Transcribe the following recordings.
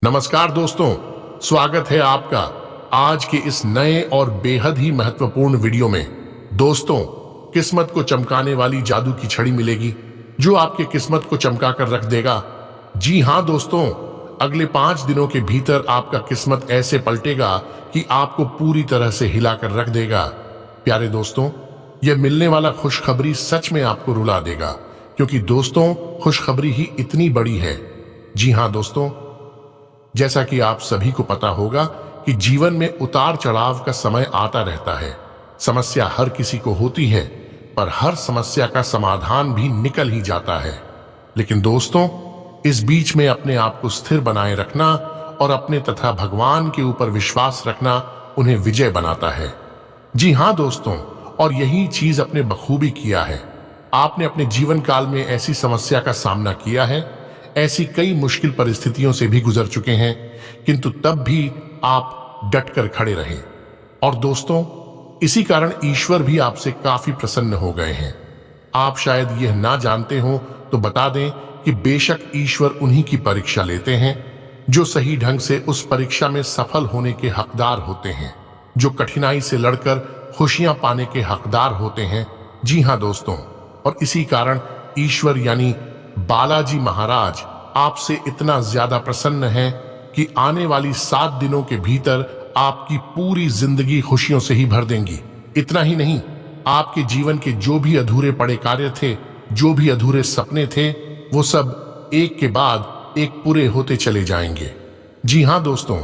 नमस्कार दोस्तों, स्वागत है आपका आज के इस नए और बेहद ही महत्वपूर्ण वीडियो में। दोस्तों, किस्मत को चमकाने वाली जादू की छड़ी मिलेगी जो आपके किस्मत को चमका कर रख देगा। जी हां दोस्तों, अगले 5 दिनों के भीतर आपका किस्मत ऐसे पलटेगा कि आपको पूरी तरह से हिलाकर रख देगा। प्यारे दोस्तों, यह मिलने वाला खुशखबरी सच में आपको रुला देगा, क्योंकि दोस्तों खुशखबरी ही इतनी बड़ी है। जी हां दोस्तों, जैसा कि आप सभी को पता होगा कि जीवन में उतार चढ़ाव का समय आता रहता है। समस्या हर किसी को होती है, पर हर समस्या का समाधान भी निकल ही जाता है। लेकिन दोस्तों, इस बीच में अपने आप को स्थिर बनाए रखना और अपने तथा भगवान के ऊपर विश्वास रखना उन्हें विजय बनाता है। जी हां दोस्तों, और यही चीज अपने बखूबी किया है। आपने अपने जीवन काल में ऐसी समस्या का सामना किया है, ऐसी कई मुश्किल परिस्थितियों से भी गुजर चुके हैं, किंतु तब भी आप डटकर खड़े रहे। और दोस्तों, इसी कारण ईश्वर भी आपसे काफी प्रसन्न हो गए हैं। आप शायद यह ना जानते हो तो बता दें कि बेशक ईश्वर उन्हीं की परीक्षा लेते हैं जो सही ढंग से उस परीक्षा में सफल होने के हकदार होते हैं, जो कठिनाई से लड़कर खुशियां पाने के हकदार होते हैं। जी हां दोस्तों, और इसी कारण ईश्वर यानी बालाजी महाराज आपसे इतना ज्यादा प्रसन्न है कि आने वाली 7 दिनों के भीतर आपकी पूरी जिंदगी खुशियों से ही भर देंगी। इतना ही नहीं, आपके जीवन के जो भी अधूरे पड़े कार्य थे, जो भी अधूरे सपने थे, वो सब एक के बाद एक पूरे होते चले जाएंगे। जी हां दोस्तों,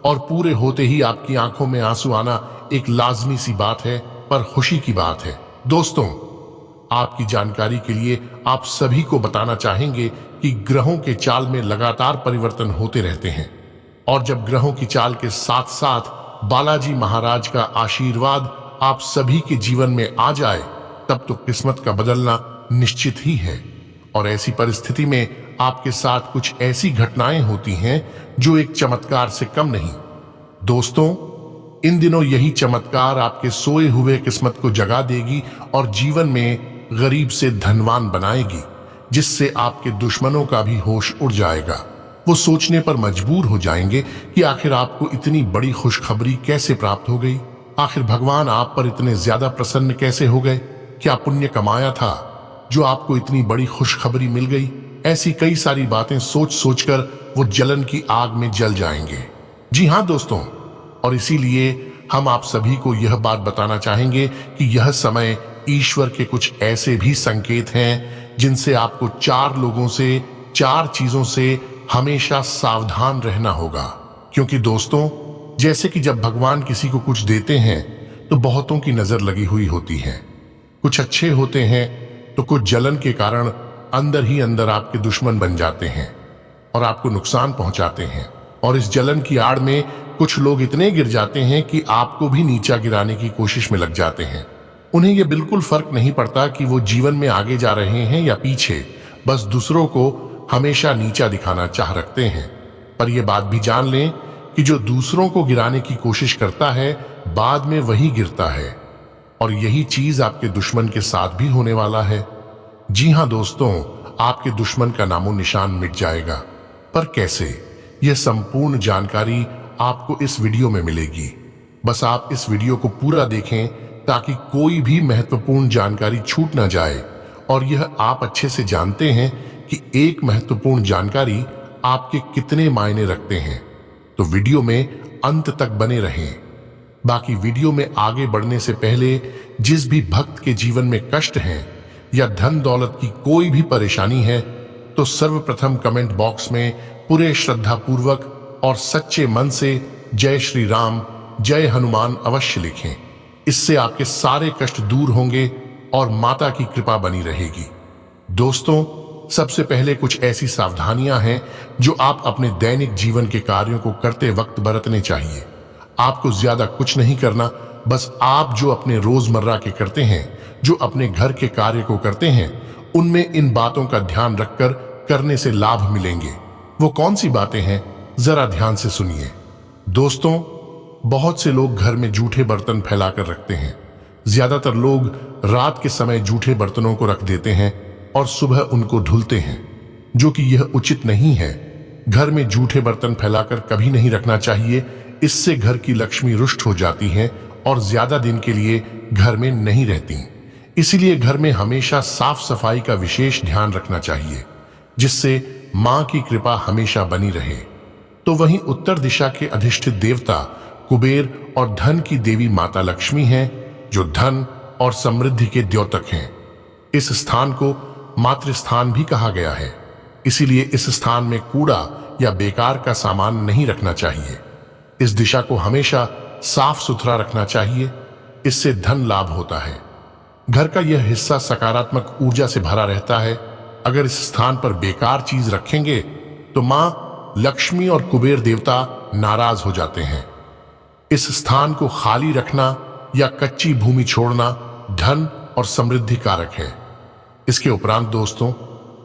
और पूरे होते ही आपकी आंखों में आंसू आना एक लाजमी सी बात है, पर खुशी की बात है। दोस्तों, आपकी जानकारी के लिए आप सभी को बताना चाहेंगे कि ग्रहों के चाल में लगातार परिवर्तन होते रहते हैं, और जब ग्रहों की चाल के साथ साथ बालाजी महाराज का आशीर्वाद आप सभी के जीवन में आ जाए, तब तो किस्मत का बदलना निश्चित ही है। और ऐसी परिस्थिति में आपके साथ कुछ ऐसी घटनाएं होती हैं जो एक चमत्कार से कम नहीं। दोस्तों, इन दिनों यही चमत्कार आपके सोए हुए किस्मत को जगा देगी और जीवन में गरीब से धनवान बनाएगी, जिससे आपके दुश्मनों का भी होश उड़ जाएगा। वो सोचने पर मजबूर हो जाएंगे कि आखिर आपको इतनी बड़ी खुशखबरी कैसे प्राप्त हो गई, आखिर भगवान आप पर इतने ज्यादा प्रसन्न कैसे हो गए, क्या पुण्य कमाया था जो आपको इतनी बड़ी खुशखबरी मिल गई। ऐसी कई सारी बातें सोच सोचकर वो जलन की आग में जल जाएंगे। जी हां दोस्तों, और इसीलिए हम आप सभी को यह बात बताना चाहेंगे कि यह समय ईश्वर के कुछ ऐसे भी संकेत हैं जिनसे आपको 4 लोगों से, 4 चीजों से हमेशा सावधान रहना होगा। क्योंकि दोस्तों, जैसे कि जब भगवान किसी को कुछ देते हैं तो बहुतों की नजर लगी हुई होती है। कुछ अच्छे होते हैं तो कुछ जलन के कारण अंदर ही अंदर आपके दुश्मन बन जाते हैं और आपको नुकसान पहुंचाते हैं। और इस जलन की आड़ में कुछ लोग इतने गिर जाते हैं कि आपको भी नीचा गिराने की कोशिश में लग जाते हैं। उन्हें यह बिल्कुल फर्क नहीं पड़ता कि वो जीवन में आगे जा रहे हैं या पीछे, बस दूसरों को हमेशा नीचा दिखाना चाह रखते हैं। पर यह बात भी जान लें कि जो दूसरों को गिराने की कोशिश करता है, बाद में वही गिरता है। और यही चीज आपके दुश्मन के साथ भी होने वाला है। जी हां दोस्तों, आपके दुश्मन का नामो निशान मिट जाएगा। पर कैसे, यह संपूर्ण जानकारी आपको इस वीडियो में मिलेगी। बस आप इस वीडियो को पूरा देखें ताकि कोई भी महत्वपूर्ण जानकारी छूट ना जाए। और यह आप अच्छे से जानते हैं कि एक महत्वपूर्ण जानकारी आपके कितने मायने रखते हैं, तो वीडियो में अंत तक बने रहें। बाकी वीडियो में आगे बढ़ने से पहले जिस भी भक्त के जीवन में कष्ट हैं या धन दौलत की कोई भी परेशानी है, तो सर्वप्रथम कमेंट बॉक्स में पूरे श्रद्धापूर्वक और सच्चे मन से जय श्री राम, जय हनुमान अवश्य लिखें। इससे आपके सारे कष्ट दूर होंगे और माता की कृपा बनी रहेगी। दोस्तों, सबसे पहले कुछ ऐसी सावधानियां हैं जो आप अपने दैनिक जीवन के कार्यों को करते वक्त बरतने चाहिए। आपको ज्यादा कुछ नहीं करना, बस आप जो अपने रोजमर्रा के करते हैं, जो अपने घर के कार्य को करते हैं, उनमें इन बातों का ध्यान रखकर करने से लाभ मिलेंगे। वो कौन सी बातें हैं, जरा ध्यान से सुनिए। दोस्तों, बहुत से लोग घर में जूठे बर्तन फैलाकर रखते हैं। ज्यादातर लोग रात के समय जूठे बर्तनों को रख देते हैं और सुबह उनको धुलते हैं, जो कि यह उचित नहीं है। घर में जूठे बर्तन फैलाकर कभी नहीं रखना चाहिए। इससे घर की लक्ष्मी रुष्ट हो जाती है और ज्यादा दिन के लिए घर में नहीं रहती। इसीलिए घर में हमेशा साफ सफाई का विशेष ध्यान रखना चाहिए, जिससे मां की कृपा हमेशा बनी रहे। तो वहीं उत्तर दिशा के अधिष्ठित देवता कुबेर और धन की देवी माता लक्ष्मी हैं, जो धन और समृद्धि के द्योतक हैं। इस स्थान को मातृस्थान भी कहा गया है, इसीलिए इस स्थान में कूड़ा या बेकार का सामान नहीं रखना चाहिए। इस दिशा को हमेशा साफ सुथरा रखना चाहिए, इससे धन लाभ होता है। घर का यह हिस्सा सकारात्मक ऊर्जा से भरा रहता है। अगर इस स्थान पर बेकार चीज रखेंगे तो मां लक्ष्मी और कुबेर देवता नाराज हो जाते हैं। इस स्थान को खाली रखना या कच्ची भूमि छोड़ना धन और समृद्धि कारक है। इसके उपरांत दोस्तों,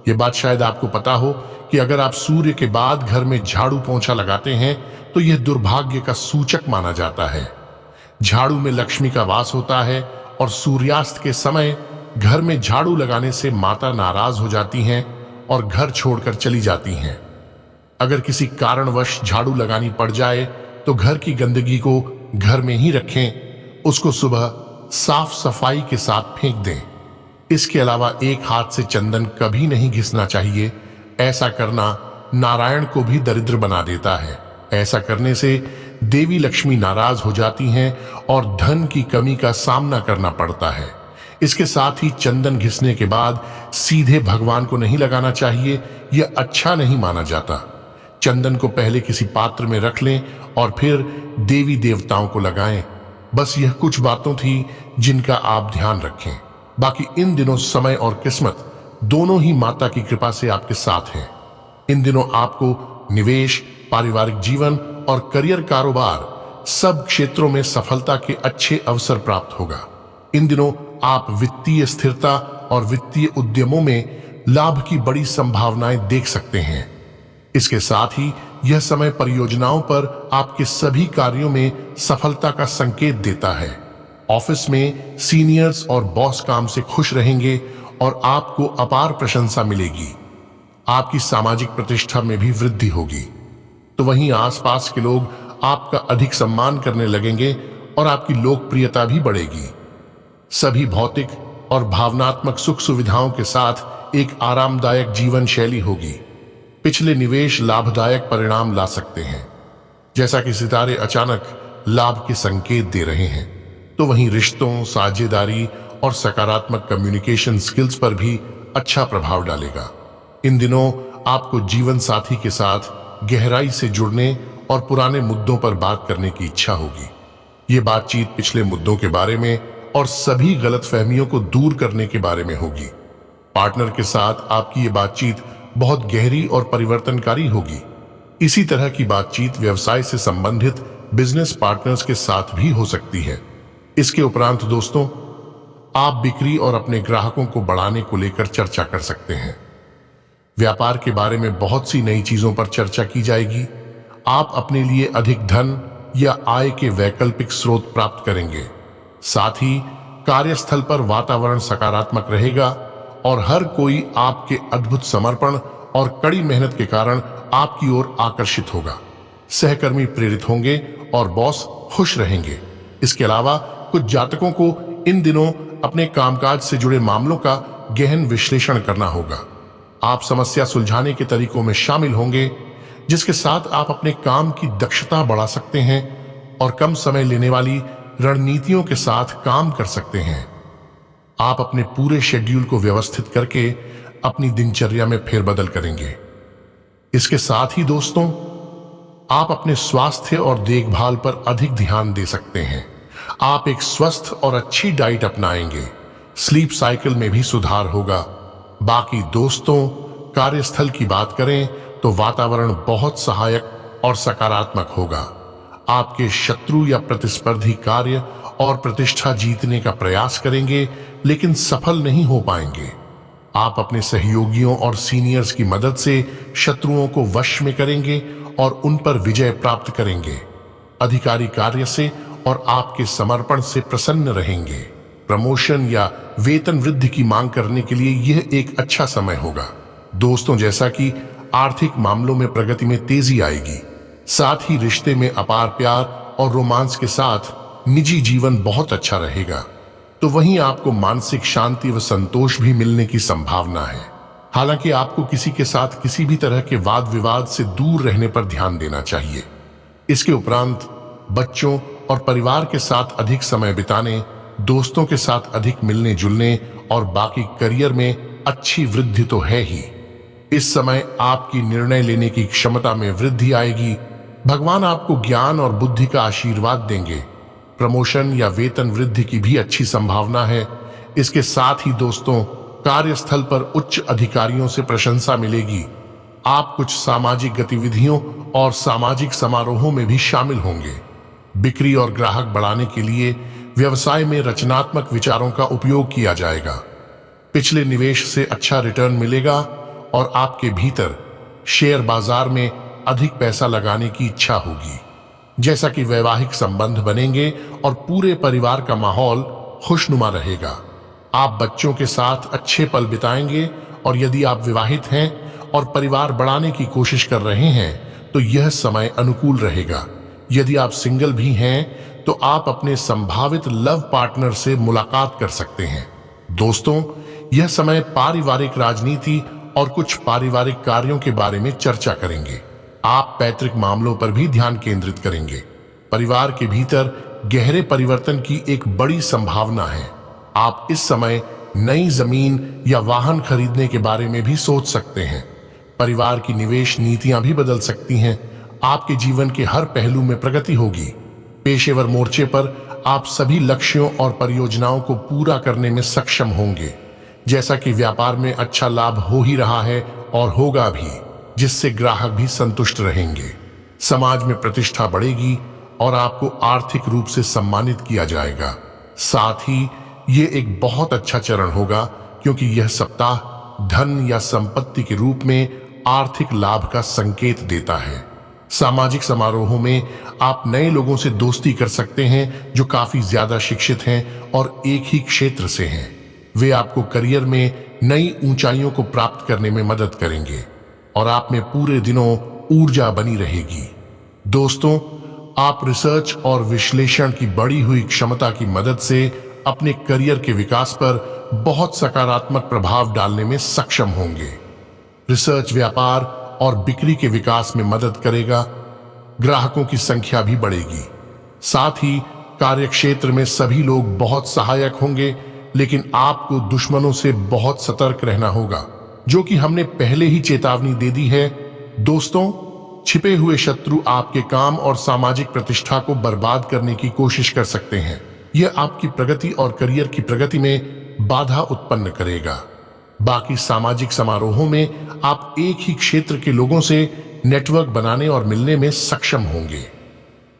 ये बात शायद आपको पता हो कि अगर आप सूर्य के बाद घर में झाड़ू पोंछा लगाते हैं तो यह दुर्भाग्य का सूचक माना जाता है। झाड़ू में लक्ष्मी का वास होता है और सूर्यास्त के समय घर में झाड़ू लगाने से माता नाराज हो जाती हैं और घर छोड़कर चली जाती हैं। अगर किसी कारणवश झाड़ू लगानी पड़ जाए तो घर की गंदगी को घर में ही रखें, उसको सुबह साफ सफाई के साथ फेंक दें। इसके अलावा एक हाथ से चंदन कभी नहीं घिसना चाहिए। ऐसा करना नारायण को भी दरिद्र बना देता है। ऐसा करने से देवी लक्ष्मी नाराज हो जाती हैं और धन की कमी का सामना करना पड़ता है। इसके साथ ही चंदन घिसने के बाद सीधे भगवान को नहीं लगाना चाहिए, यह अच्छा नहीं माना जाता। चंदन को पहले किसी पात्र में रख लें और फिर देवी देवताओं को लगाएं। बस यह कुछ बातों थी जिनका आप ध्यान रखें। बाकी इन दिनों समय और किस्मत दोनों ही माता की कृपा से आपके साथ हैं। इन दिनों आपको निवेश, पारिवारिक जीवन और करियर, कारोबार सब क्षेत्रों में सफलता के अच्छे अवसर प्राप्त होगा। इन दिनों आप वित्तीय स्थिरता और वित्तीय उद्यमों में लाभ की बड़ी संभावनाएं देख सकते हैं। इसके साथ ही यह समय परियोजनाओं पर आपके सभी कार्यों में सफलता का संकेत देता है। ऑफिस में सीनियर्स और बॉस काम से खुश रहेंगे और आपको अपार प्रशंसा मिलेगी। आपकी सामाजिक प्रतिष्ठा में भी वृद्धि होगी। तो वहीं आसपास के लोग आपका अधिक सम्मान करने लगेंगे और आपकी लोकप्रियता भी बढ़ेगी। सभी भौतिक और भावनात्मक सुख सुविधाओं के साथ एक आरामदायक जीवन शैली होगी। पिछले निवेश लाभदायक परिणाम ला सकते हैं, जैसा कि सितारे अचानक लाभ के संकेत दे रहे हैं। तो वहीं रिश्तों, साझेदारी और सकारात्मक कम्युनिकेशन स्किल्स पर भी अच्छा प्रभाव डालेगा। इन दिनों आपको जीवन साथी के साथ गहराई से जुड़ने और पुराने मुद्दों पर बात करने की इच्छा होगी। ये बातचीत पिछले मुद्दों के बारे में और सभी गलतफहमियों को दूर करने के बारे में होगी। पार्टनर के साथ आपकी ये बातचीत बहुत गहरी और परिवर्तनकारी होगी। इसी तरह की बातचीत व्यवसाय से संबंधित बिजनेस पार्टनर्स के साथ भी हो सकती है। इसके उपरांत दोस्तों, आप बिक्री और अपने ग्राहकों को बढ़ाने को लेकर चर्चा कर सकते हैं। व्यापार के बारे में बहुत सी नई चीजों पर चर्चा की जाएगी। आप अपने लिए अधिक धन या आय के वैकल्पिक स्रोत प्राप्त करेंगे। साथ ही कार्यस्थल पर वातावरण सकारात्मक रहेगा और हर कोई आपके अद्भुत समर्पण और कड़ी मेहनत के कारण आपकी ओर आकर्षित होगा। सहकर्मी प्रेरित होंगे और बॉस खुश रहेंगे। इसके अलावा कुछ जातकों को इन दिनों अपने कामकाज से जुड़े मामलों का गहन विश्लेषण करना होगा। आप समस्या सुलझाने के तरीकों में शामिल होंगे, जिसके साथ आप अपने काम की दक्षता बढ़ा सकते हैं और कम समय लेने वाली रणनीतियों के साथ काम कर सकते हैं। आप अपने पूरे शेड्यूल को व्यवस्थित करके अपनी दिनचर्या में फेरबदल करेंगे। इसके साथ ही दोस्तों, आप अपने स्वास्थ्य और देखभाल पर अधिक ध्यान दे सकते हैं। आप एक स्वस्थ और अच्छी डाइट अपनाएंगे। स्लीप साइकिल में भी सुधार होगा। बाकी दोस्तों, कार्यस्थल की बात करें तो वातावरण बहुत सहायक और सकारात्मक होगा। आपके शत्रु या प्रतिस्पर्धी कार्य और प्रतिष्ठा जीतने का प्रयास करेंगे, लेकिन सफल नहीं हो पाएंगे। आप अपने सहयोगियों और सीनियर्स की मदद से शत्रुओं को वश में करेंगे और उन पर विजय प्राप्त करेंगे। अधिकारी कार्य से और आपके समर्पण से प्रसन्न रहेंगे। प्रमोशन या वेतन वृद्धि की मांग करने के लिए यह एक अच्छा समय होगा। दोस्तों, जैसा कि आर्थिक मामलों में प्रगति में तेजी आएगी। साथ ही रिश्ते में अपार प्यार और रोमांस के साथ निजी जीवन बहुत अच्छा रहेगा। तो वहीं आपको मानसिक शांति व संतोष भी मिलने की संभावना है। हालांकि आपको किसी के साथ किसी भी तरह के वाद विवाद से दूर रहने पर ध्यान देना चाहिए। इसके उपरांत बच्चों और परिवार के साथ अधिक समय बिताने, दोस्तों के साथ अधिक मिलने जुलने और बाकी करियर में अच्छी वृद्धि तो है ही। इस समय आपकी निर्णय लेने की क्षमता में वृद्धि आएगी। भगवान आपको ज्ञान और बुद्धि का आशीर्वाद देंगे। प्रमोशन या वेतन वृद्धि की भी अच्छी संभावना है। इसके साथ ही दोस्तों, कार्यस्थल पर उच्च अधिकारियों से प्रशंसा मिलेगी। आप कुछ सामाजिक गतिविधियों और सामाजिक समारोहों में भी शामिल होंगे। बिक्री और ग्राहक बढ़ाने के लिए व्यवसाय में रचनात्मक विचारों का उपयोग किया जाएगा। पिछले निवेश से अच्छा रिटर्न मिलेगा और आपके भीतर शेयर बाजार में अधिक पैसा लगाने की इच्छा होगी। जैसा कि वैवाहिक संबंध बनेंगे और पूरे परिवार का माहौल खुशनुमा रहेगा। आप बच्चों के साथ अच्छे पल बिताएंगे और यदि आप विवाहित हैं और परिवार बढ़ाने की कोशिश कर रहे हैं तो यह समय अनुकूल रहेगा। यदि आप सिंगल भी हैं तो आप अपने संभावित लव पार्टनर से मुलाकात कर सकते हैं। दोस्तों, यह समय पारिवारिक राजनीति और कुछ पारिवारिक कार्यों के बारे में चर्चा करेंगे। आप पैतृक मामलों पर भी ध्यान केंद्रित करेंगे। परिवार के भीतर गहरे परिवर्तन की एक बड़ी संभावना है। आप इस समय नई जमीन या वाहन खरीदने के बारे में भी सोच सकते हैं। परिवार की निवेश नीतियां भी बदल सकती हैं। आपके जीवन के हर पहलू में प्रगति होगी। पेशेवर मोर्चे पर आप सभी लक्ष्यों और परियोजनाओं को पूरा करने में सक्षम होंगे। जैसा कि व्यापार में अच्छा लाभ हो ही रहा है और होगा भी, जिससे ग्राहक भी संतुष्ट रहेंगे। समाज में प्रतिष्ठा बढ़ेगी और आपको आर्थिक रूप से सम्मानित किया जाएगा। साथ ही ये एक बहुत अच्छा चरण होगा क्योंकि यह सप्ताह धन या संपत्ति के रूप में आर्थिक लाभ का संकेत देता है। सामाजिक समारोहों में आप नए लोगों से दोस्ती कर सकते हैं जो काफी ज्यादा शिक्षित हैं और एक ही क्षेत्र से हैं। वे आपको करियर में नई ऊंचाइयों को प्राप्त करने में मदद करेंगे और आप में पूरे दिनों ऊर्जा बनी रहेगी। दोस्तों, आप रिसर्च और विश्लेषण की बढ़ी हुई क्षमता की मदद से अपने करियर के विकास पर बहुत सकारात्मक प्रभाव डालने में सक्षम होंगे। रिसर्च व्यापार और बिक्री के विकास में मदद करेगा। ग्राहकों की संख्या भी बढ़ेगी। साथ ही कार्यक्षेत्र में सभी लोग बहुत सहायक होंगे, लेकिन आपको दुश्मनों से बहुत सतर्क रहना होगा, जो कि हमने पहले ही चेतावनी दे दी है। दोस्तों, छिपे हुए शत्रु आपके काम और सामाजिक प्रतिष्ठा को बर्बाद करने की कोशिश कर सकते हैं। यह आपकी प्रगति और करियर की प्रगति में बाधा उत्पन्न करेगा। बाकी सामाजिक समारोहों में आप एक ही क्षेत्र के लोगों से नेटवर्क बनाने और मिलने में सक्षम होंगे।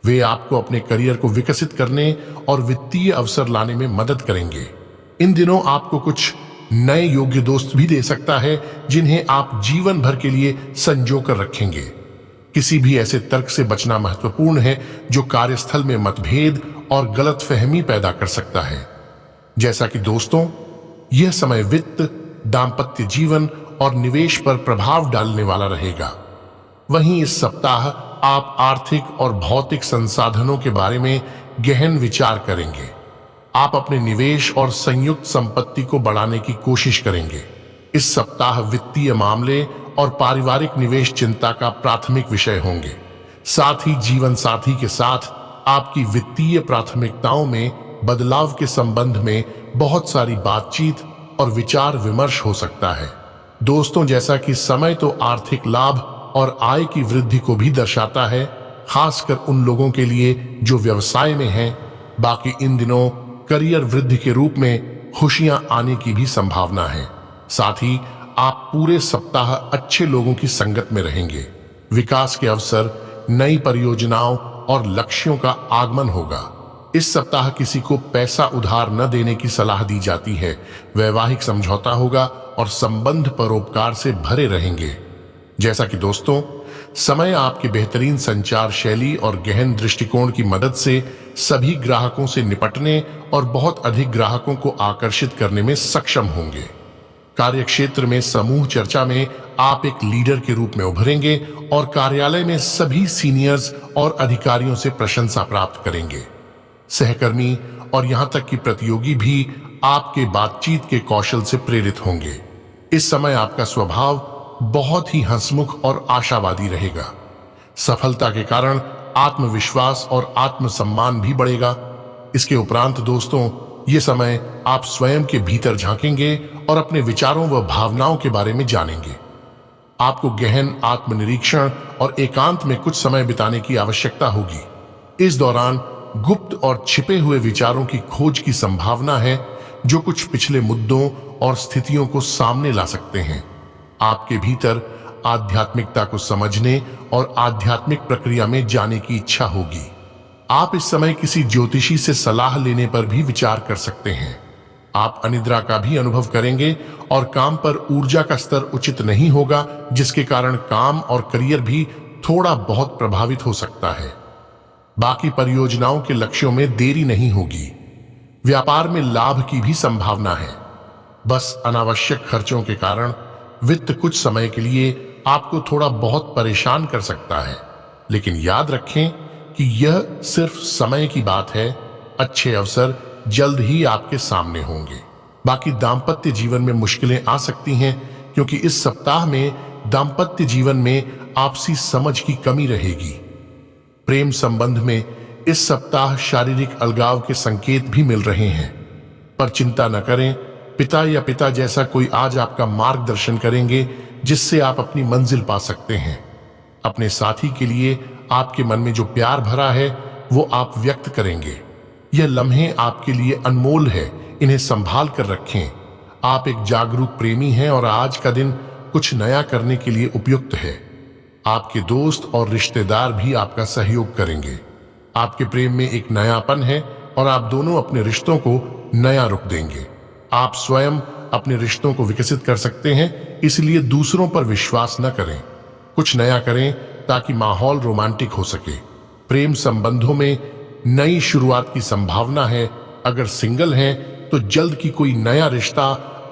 वे आपको अपने करियर को विकसित करने और वित्तीय अवसर लाने में मदद करेंगे। इन दिनों आपको कुछ नए योग्य दोस्त भी दे सकता है, जिन्हें आप जीवन भर के लिए संजो कर रखेंगे। किसी भी ऐसे तर्क से बचना महत्वपूर्ण है जो कार्यस्थल में मतभेद और गलतफहमी पैदा कर सकता है। जैसा कि दोस्तों, यह समय वित्त, दाम्पत्य जीवन और निवेश पर प्रभाव डालने वाला रहेगा। वहीं इस सप्ताह आप आर्थिक और भौतिक संसाधनों के बारे में गहन विचार करेंगे। आप अपने निवेश और संयुक्त संपत्ति को बढ़ाने की कोशिश करेंगे। इस सप्ताह वित्तीय मामले और पारिवारिक निवेश चिंता का प्राथमिक विषय होंगे। साथ ही जीवन साथी के साथ आपकी वित्तीय प्राथमिकताओं में बदलाव के संबंध में बहुत सारी बातचीत और विचार विमर्श हो सकता है। दोस्तों, जैसा कि समय तो आर्थिक लाभ और आय की वृद्धि को भी दर्शाता है, खासकर उन लोगों के लिए जो व्यवसाय में हैं। बाकी इन दिनों करियर वृद्धि के रूप में खुशियां आने की भी संभावना है। साथ ही आप पूरे सप्ताह अच्छे लोगों की संगत में रहेंगे। विकास के अवसर, नई परियोजनाओं और लक्ष्यों का आगमन होगा। इस सप्ताह किसी को पैसा उधार न देने की सलाह दी जाती है। वैवाहिक समझौता होगा और संबंध परोपकार से भरे रहेंगे। जैसा कि दोस्तों, समय आपके बेहतरीन संचार शैली और गहन दृष्टिकोण की मदद से सभी ग्राहकों से निपटने और बहुत अधिक ग्राहकों को आकर्षित करने में सक्षम होंगे। कार्यक्षेत्र में समूह चर्चा में आप एक लीडर के रूप में उभरेंगे और कार्यालय में सभी सीनियर्स और अधिकारियों से प्रशंसा प्राप्त करेंगे। सहकर्मी और यहां तक कि प्रतियोगी भी आपके बातचीत के कौशल से प्रेरित होंगे। इस समय आपका स्वभाव बहुत ही हंसमुख और आशावादी रहेगा। सफलता के कारण आत्मविश्वास और आत्मसम्मान भी बढ़ेगा। इसके उपरांत दोस्तों, ये समय आप स्वयं के भीतर झांकेंगे और अपने विचारों व भावनाओं के बारे में जानेंगे। आपको गहन आत्मनिरीक्षण और एकांत में कुछ समय बिताने की आवश्यकता होगी। इस दौरान गुप्त और छिपे हुए विचारों की खोज की संभावना है, जो कुछ पिछले मुद्दों और स्थितियों को सामने ला सकते हैं। आपके भीतर आध्यात्मिकता को समझने और आध्यात्मिक प्रक्रिया में जाने की इच्छा होगी। आप इस समय किसी ज्योतिषी से सलाह लेने पर भी विचार कर सकते हैं। आप अनिद्रा का भी अनुभव करेंगे और काम पर ऊर्जा का स्तर उचित नहीं होगा, जिसके कारण काम और करियर भी थोड़ा बहुत प्रभावित हो सकता है। बाकी परियोजनाओं के लक्ष्यों में देरी नहीं होगी। व्यापार में लाभ की भी संभावना है। बस अनावश्यक खर्चों के कारण वित्त कुछ समय के लिए आपको थोड़ा बहुत परेशान कर सकता है, लेकिन याद रखें कि यह सिर्फ समय की बात है। अच्छे अवसर जल्द ही आपके सामने होंगे। बाकी दांपत्य जीवन में मुश्किलें आ सकती हैं, क्योंकि इस सप्ताह में दांपत्य जीवन में आपसी समझ की कमी रहेगी। प्रेम संबंध में इस सप्ताह शारीरिक अलगाव के संकेत भी मिल रहे हैं, पर चिंता न करें। पिता या पिता जैसा कोई आज आपका मार्गदर्शन करेंगे, जिससे आप अपनी मंजिल पा सकते हैं। अपने साथी के लिए आपके मन में जो प्यार भरा है, वो आप व्यक्त करेंगे। यह लम्हे आपके लिए अनमोल है, इन्हें संभाल कर रखें। आप एक जागरूक प्रेमी हैं और आज का दिन कुछ नया करने के लिए उपयुक्त है। आपके दोस्त और रिश्तेदार भी आपका सहयोग करेंगे। आपके प्रेम में एक नयापन है और आप दोनों अपने रिश्तों को नया रुख देंगे। आप स्वयं अपने रिश्तों को विकसित कर सकते हैं, इसलिए दूसरों पर विश्वास न करें। कुछ नया करें ताकि माहौल रोमांटिक हो सके। प्रेम संबंधों में नई शुरुआत की संभावना है। अगर सिंगल हैं तो जल्द की कोई नया रिश्ता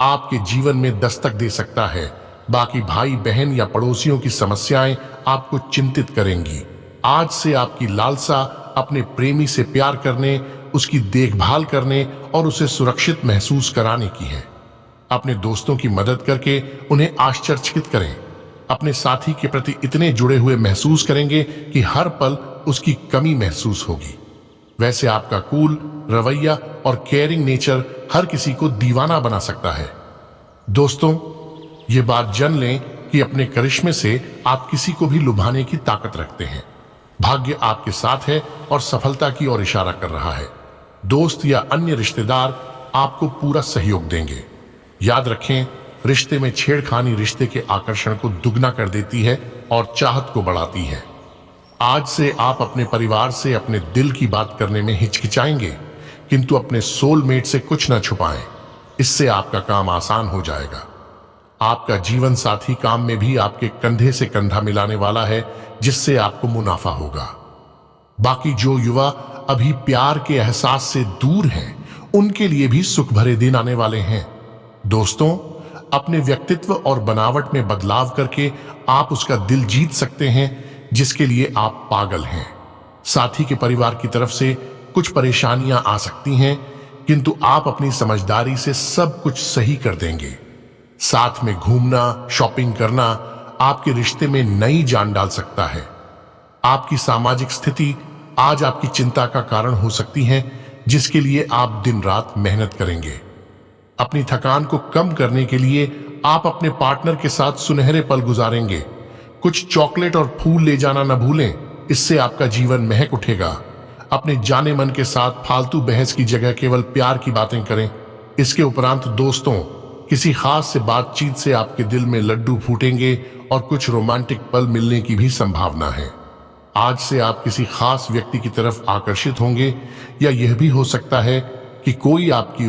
आपके जीवन में दस्तक दे सकता है। बाकी भाई बहन या पड़ोसियों की समस्याएं आपको चिंतित करेंगी। आज से आपकी लालसा अपने प्रेमी से प्यार करने, उसकी देखभाल करने और उसे सुरक्षित महसूस कराने की है। अपने दोस्तों की मदद करके उन्हें आश्चर्यचकित करें। अपने साथी के प्रति इतने जुड़े हुए महसूस करेंगे कि हर पल उसकी कमी महसूस होगी। वैसे आपका कूल रवैया और केयरिंग नेचर हर किसी को दीवाना बना सकता है। दोस्तों, ये बात जान लें कि अपने करिश्मे से आप किसी को भी लुभाने की ताकत रखते हैं। भाग्य आपके साथ है और सफलता की ओर इशारा कर रहा है। दोस्त या अन्य रिश्तेदार आपको पूरा सहयोग देंगे। याद रखें, रिश्ते में छेड़खानी रिश्ते के आकर्षण को दुगना कर देती है और चाहत को बढ़ाती है। आज से आप अपने परिवार से अपने दिल की बात करने में हिचकिचाएंगे, किंतु अपने सोलमेट से कुछ न छुपाएं। इससे आपका काम आसान हो जाएगा। आपका जीवन साथी काम में भी आपके कंधे से कंधा मिलाने वाला है, जिससे आपको मुनाफा होगा। बाकी जो युवा अभी प्यार के एहसास से दूर हैं, उनके लिए भी सुख भरे दिन आने वाले हैं। दोस्तों, अपने व्यक्तित्व और बनावट में बदलाव करके आप उसका दिल जीत सकते हैं, जिसके लिए आप पागल हैं। साथी के परिवार की तरफ से कुछ परेशानियां आ सकती हैं, किंतु आप अपनी समझदारी से सब कुछ सही कर देंगे। साथ में घूमना, शॉपिंग करना आपके रिश्ते में नई जान डाल सकता है। आपकी सामाजिक स्थिति आज आपकी चिंता का कारण हो सकती है, जिसके लिए आप दिन रात मेहनत करेंगे। अपनी थकान को कम करने के लिए आप अपने पार्टनर के साथ सुनहरे पल गुजारेंगे। कुछ चॉकलेट और फूल ले जाना न भूलें, इससे आपका जीवन महक उठेगा। अपने जाने मन के साथ फालतू बहस की जगह केवल प्यार की बातें करें। इसके उपरांत दोस्तों, किसी खास से बातचीत से आपके दिल में लड्डू फूटेंगे और कुछ रोमांटिक पल मिलने की भी संभावना है। आज से आप किसी खास व्यक्ति की तरफ आकर्षित होंगे, या यह भी हो सकता है कि कोई आपकी